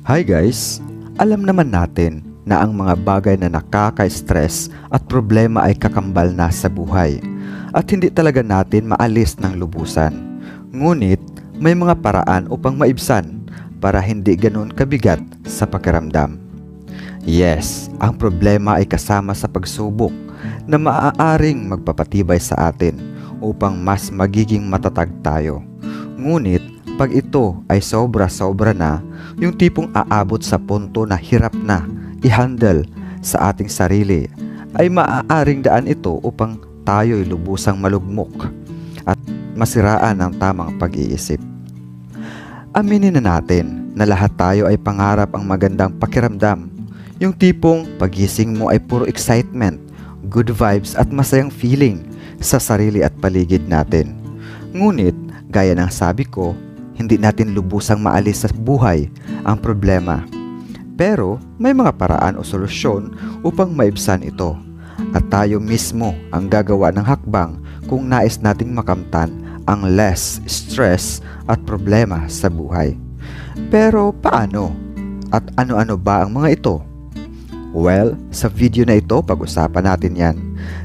Hi guys! Alam naman natin na ang mga bagay na nakaka-stress at problema ay kakambal na sa buhay at hindi talaga natin maalis ng lubusan. Ngunit may mga paraan upang maibsan para hindi ganoon kabigat sa pakiramdam. Yes, ang problema ay kasama sa pagsubok na maaaring magpapatibay sa atin upang mas magiging matatag tayo. Ngunit pag ito ay sobra-sobra na, yung tipong aabot sa punto na hirap na i-handle sa ating sarili, ay maaaring daan ito upang tayo'y lubusang malugmok at masiraan ang tamang pag-iisip. Aminin na natin na lahat tayo ay pangarap ang magandang pakiramdam. Yung tipong pagising mo ay puro excitement, good vibes at masayang feeling sa sarili at paligid natin. Ngunit, gaya ng sabi ko, hindi natin lubusang maalis sa buhay ang problema. Pero may mga paraan o solusyon upang maibsan ito. At tayo mismo ang gagawa ng hakbang kung nais nating makamtan ang less stress at problema sa buhay. Pero paano? At ano-ano ba ang mga ito? Well, sa video na ito pag-usapan natin yan.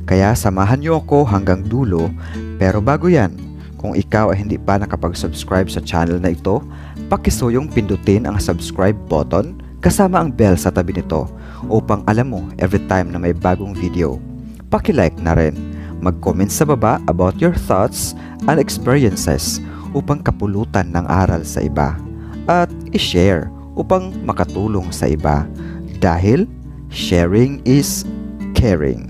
Kaya samahan niyo ako hanggang dulo. Pero bago yan, kung ikaw ay hindi pa nakapag-subscribe sa channel na ito, pakisuyong pindutin ang subscribe button kasama ang bell sa tabi nito upang alam mo every time na may bagong video. Paki-like na rin, mag-comment sa baba about your thoughts and experiences upang kapulutan ng aral sa iba at i-share upang makatulong sa iba dahil sharing is caring.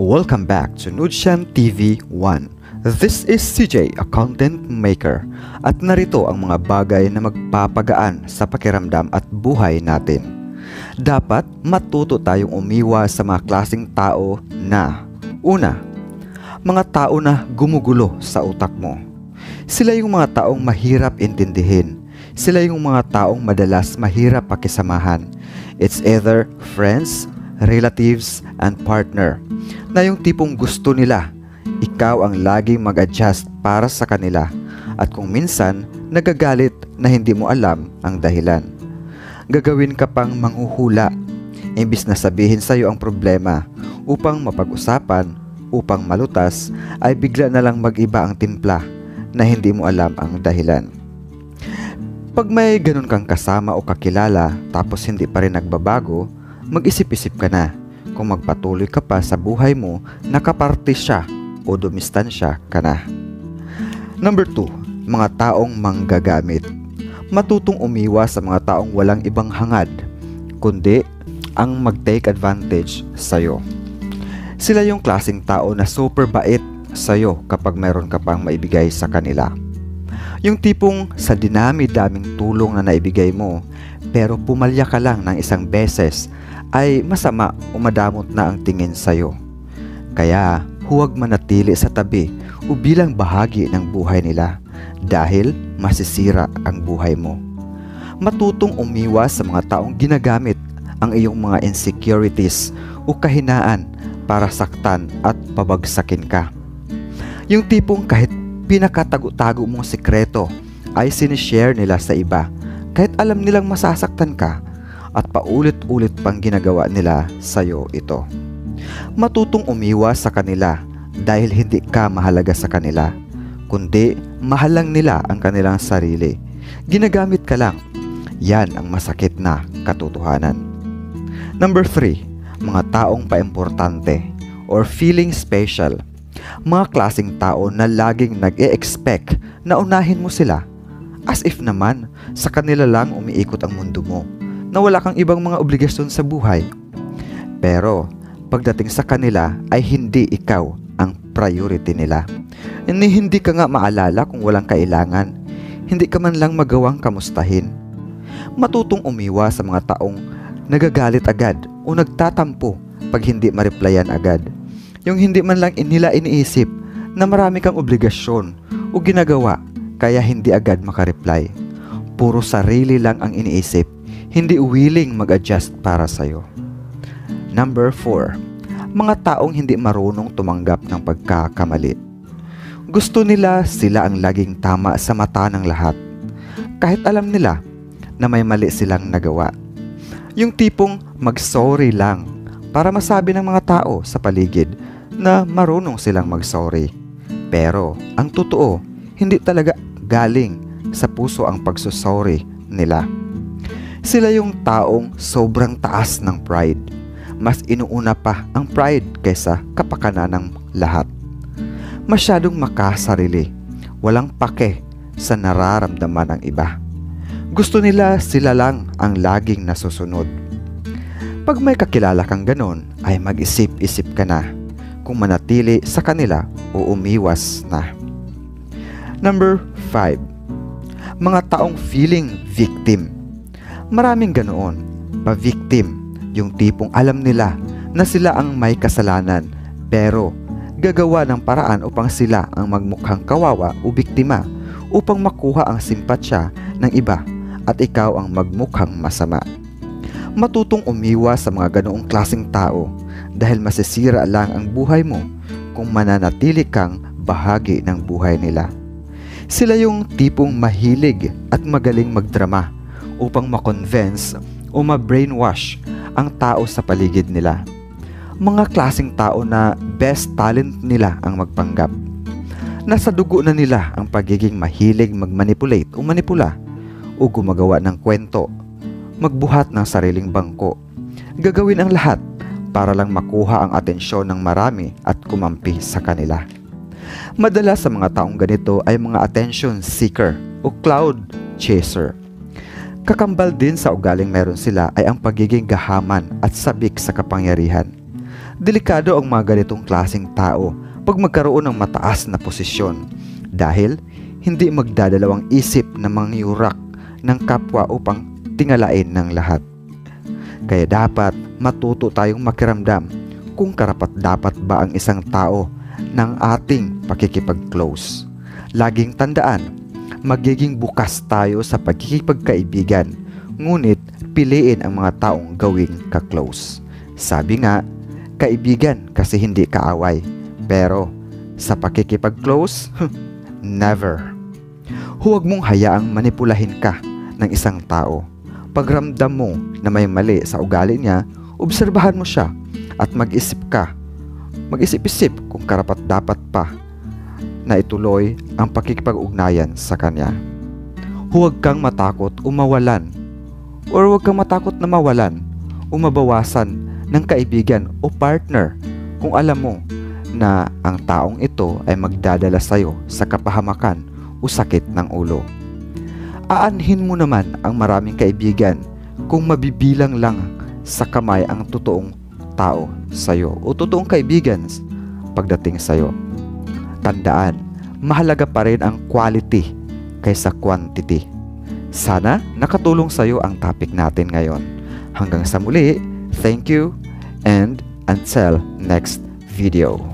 Welcome back to Nudshan TV 1. This is CJ, a content maker, at narito ang mga bagay na magpapagaan sa pakiramdam at buhay natin. Dapat matuto tayong umiwas sa mga klaseng tao na: una, mga tao na gumugulo sa utak mo. Sila yung mga taong mahirap intindihin. Sila yung mga taong madalas mahirap pakisamahan. It's either friends, relatives, and partner, na yung tipong gusto nila ikaw ang laging mag-adjust para sa kanila at kung minsan nagagalit na hindi mo alam ang dahilan. Gagawin ka pang manghuhula imbis na sabihin sa'yo ang problema upang mapag-usapan, upang malutas, ay bigla na lang mag-iba ang timpla na hindi mo alam ang dahilan. Pag may ganun kang kasama o kakilala tapos hindi pa rin nagbabago, mag-isip-isip ka na kung magpatuloy ka pa sa buhay mo na kaparte siya o dumistansya ka na. Number 2, mga taong manggagamit. Matutong umiwas sa mga taong walang ibang hangad, kundi ang mag-take advantage sa'yo. Sila yung klaseng tao na super bait sa'yo kapag meron ka pang maibigay sa kanila. Yung tipong sa dinami-daming tulong na naibigay mo, pero pumalya ka lang ng isang beses, ay masama o madamot na ang tingin sa'yo. Kaya huwag manatili sa tabi o bilang bahagi ng buhay nila dahil masisira ang buhay mo. Matutong umiwas sa mga taong ginagamit ang iyong mga insecurities o kahinaan para saktan at pabagsakin ka. Yung tipong kahit pinakatago-tago mong sikreto ay sinishare nila sa iba kahit alam nilang masasaktan ka, at paulit-ulit pang ginagawa nila sa'yo ito. Matutong umiwas sa kanila dahil hindi ka mahalaga sa kanila, kundi mahal lang nila ang kanilang sarili. Ginagamit ka lang. Yan ang masakit na katotohanan. Number 3, mga taong paimportante or feeling special. Mga klaseng tao na laging nag-e-expect na unahin mo sila, as if naman sa kanila lang umiikot ang mundo mo, na wala kang ibang mga obligasyon sa buhay. Pero pagdating sa kanila ay hindi ikaw ang priority nila. Hindi ka nga maalala kung walang kailangan. Hindi ka man lang magawang kamustahin. Matutong umiwas sa mga taong nagagalit agad o nagtatampo pag hindi ma-replyan agad. Yung hindi man lang nila iniisip na marami kang obligasyon o ginagawa kaya hindi agad makareply. Puro sarili lang ang iniisip, hindi willing mag-adjust para sa'yo. Number 4, Mga taong hindi marunong tumanggap ng pagkakamali. Gusto nila sila ang laging tama sa mata ng lahat, kahit alam nila na may mali silang nagawa. Yung tipong mag-sorry lang para masabi ng mga tao sa paligid na marunong silang mag-sorry. Pero ang totoo, hindi talaga galing sa puso ang pagsusorry nila. Sila yung taong sobrang taas ng pride. Mas inuuna pa ang pride kaysa kapakanan ng lahat. Masyadong makasarili, walang pake sa nararamdaman ng iba. Gusto nila sila lang ang laging nasusunod. Pag may kakilala kang ganon, ay mag-isip-isip ka na kung manatili sa kanila o umiwas na. Number 5. Mga taong feeling victim. Maraming ganoon, pa-victim, yung tipong alam nila na sila ang may kasalanan pero gagawa ng paraan upang sila ang magmukhang kawawa o biktima upang makuha ang simpatsya ng iba at ikaw ang magmukhang masama. Matutong umiwas sa mga ganoong klaseng tao dahil masisira lang ang buhay mo kung mananatili kang bahagi ng buhay nila. Sila yung tipong mahilig at magaling magdrama upang makonvince o ma-brainwash ang tao sa paligid nila. Mga klaseng tao na best talent nila ang magpanggap. Nasa dugo na nila ang pagiging mahilig magmanipulate o manipula o gumagawa ng kwento, magbuhat ng sariling bangko. Gagawin ang lahat para lang makuha ang atensyon ng marami at kumampi sa kanila. Madalas sa mga taong ganito ay mga attention seeker o cloud chaser. Kakambal din sa ugaling meron sila ay ang pagiging gahaman at sabik sa kapangyarihan. Delikado ang mga ganitong klaseng tao pag magkaroon ng mataas na posisyon dahil hindi magdadalawang isip na mangyurak ng kapwa upang tingalain ng lahat. Kaya dapat matuto tayong makiramdam kung karapat-dapat ba ang isang tao ng ating pakikipag-close. Laging tandaan, magiging bukas tayo sa pagkikipagkaibigan, ngunit piliin ang mga taong gawing ka-close. Sabi nga, kaibigan kasi hindi kaaway, pero sa pakikipag-close, never. Huwag mong hayaang manipulahin ka ng isang tao. Pagramdam mo na may mali sa ugali niya, obserbahan mo siya at mag-isip ka. Mag-isip-isip kung karapat-dapat pa na ituloy ang pakikipag-ugnayan sa kanya. Huwag kang matakot o mawalan na mawalan o mabawasan ng kaibigan o partner kung alam mo na ang taong ito ay magdadala sa'yo sa kapahamakan o sakit ng ulo. Aanhin mo naman ang maraming kaibigan kung mabibilang lang sa kamay ang totoong tao sa'yo o totoong kaibigan pagdating sa'yo. Tandaan, mahalaga pa rin ang quality kaysa quantity. Sana nakatulong sa'yo ang topic natin ngayon. Hanggang sa muli, thank you and until next video.